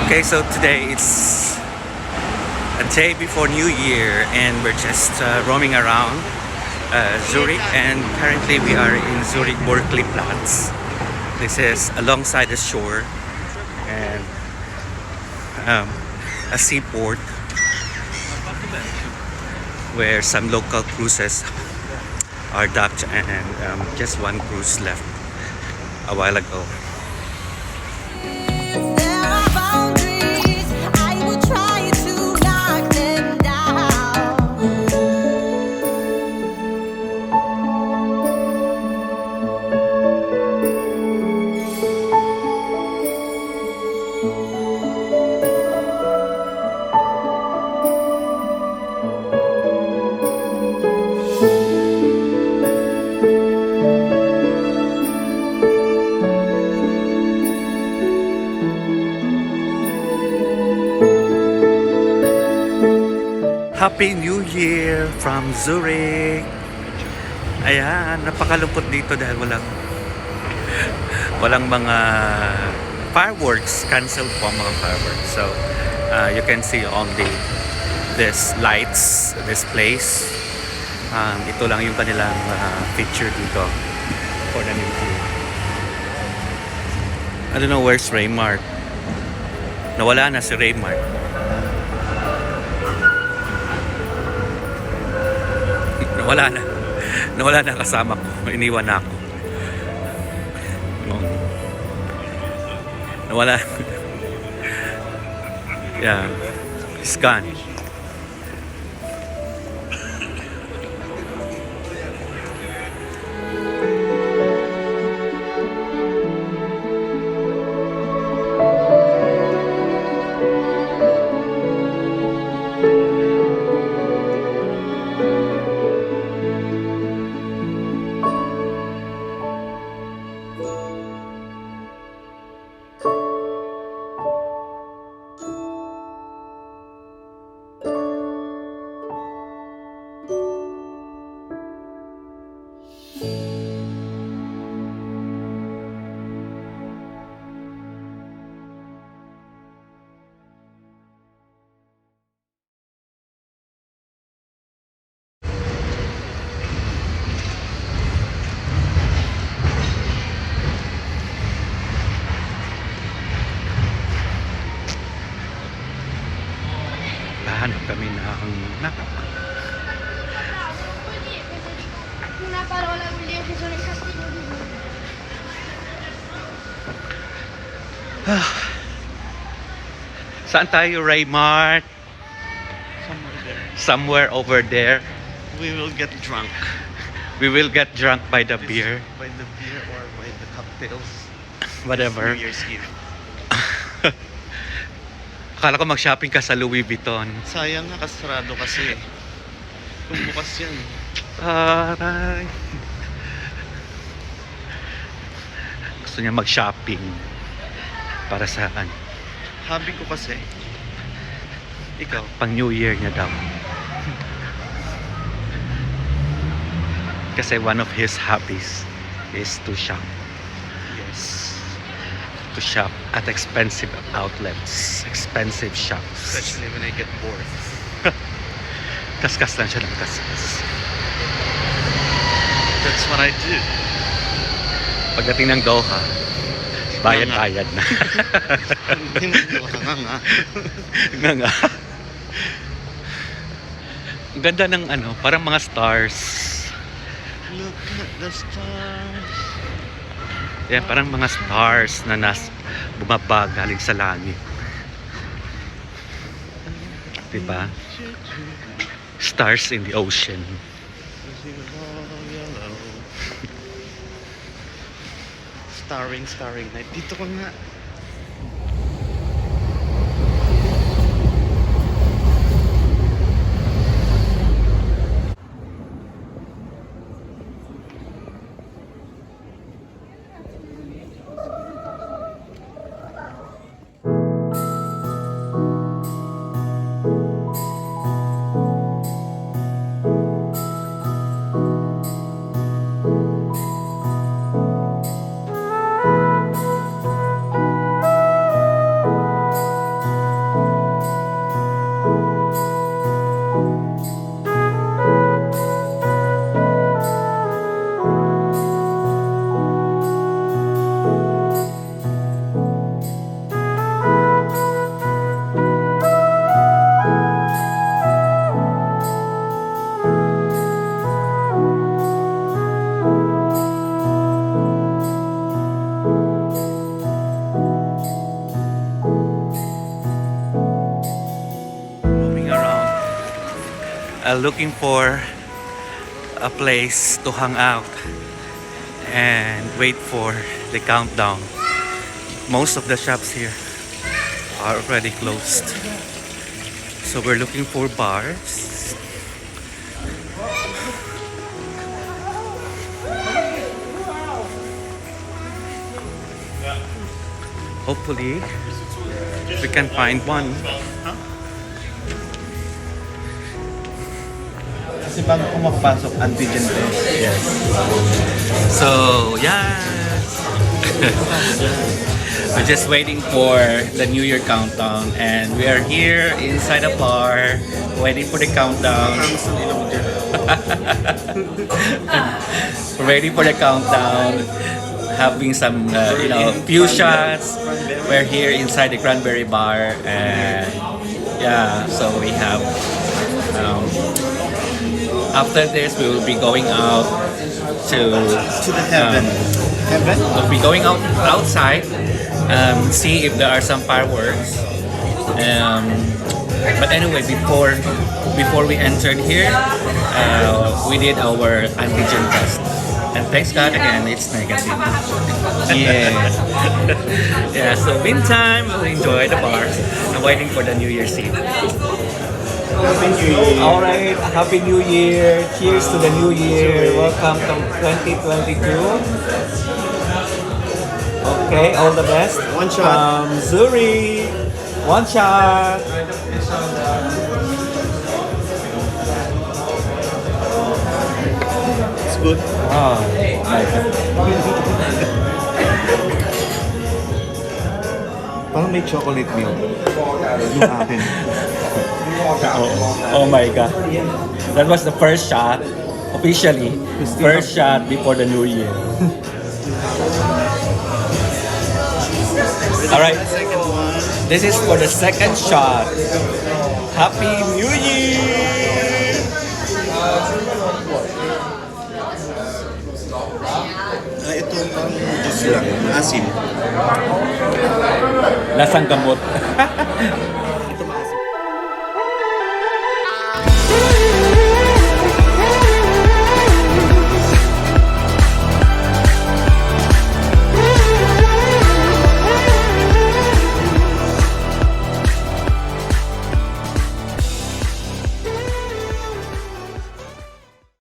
Okay, so today it's a day before New Year and we're just roaming around Zurich, and currently we are in Zurich Berkeley Platz. This is alongside the shore and a seaport where some local cruises are docked, and just one cruise left a while ago. Happy New Year from Zurich! Ayan, napakalungkot dito dahil walang mga fireworks. Cancelled po ang mga fireworks. So, you can see only this lights, this place. Ito lang yung kanilang picture dito for the New Year. I don't know where's Raymart. Nawala na si Raymart. Nawala na kasama ko. Iniwan na ako. Nawala. Yeah. It's gone. Hanap kami ng Una parola vuol dire che sono il castigo di Saan tayo, Raymart? Somewhere there. Somewhere over there. We will get drunk. We will get drunk by the beer. By the beer or by the cocktails. Whatever. New Year's Eve. Akala ko mag-shopping ka sa Louis Vuitton. Sayang nga, kasarado kasi. Kung bukas yan. Aray. Gusto niya mag-shopping. Para saan? Hobby ko kasi. Ikaw? Pang New Year niya daw. Kasi one of his hobbies is to shop. Yes. To shop at expensive outlets. Expensive shops. Especially when I get bored. Kaskas lang siya ng kaskas. That's what I do. Pagdating ng Doha, bayad-bayad na. Hindi mo nga. Nga. Ang ganda ng parang mga stars. Look at the stars. Yan, parang mga stars na bumaba galing sa langit. Diba? Stars in the ocean. Starring night. Dito ko nga. looking for a place to hang out and wait for the countdown. Most of the shops here are already closed, so we're looking for bars. Hopefully we can find one. Kasi bago ko makapasok, antigen test. Yes. So, yeah. We're just waiting for the New Year countdown, and we are here inside a bar waiting for the countdown. We're waiting for the countdown, having some, few shots. We're here inside the Cranberry Bar, and yeah, so we have. After this, we will be going out to the heaven. Heaven? We'll be going outside, see if there are some fireworks. But anyway, before we entered here, we did our antigen test, and thanks God again, it's negative. Yeah. Yeah. So meantime, we'll enjoy the bars and waiting for the New Year's Eve. Happy New Year. All right, Happy New Year! Cheers to the New Year! Welcome to 2022. Okay, all the best. One shot. From Zurich. One shot. It's good. Oh, nice. Parang may chocolate milk. Yung akin. Oh my God. That was the first shot, officially. First shot before the New Year. Alright, this is for the second shot. Happy New Year! Ito parang juice lang. Asim. Lasang gamot.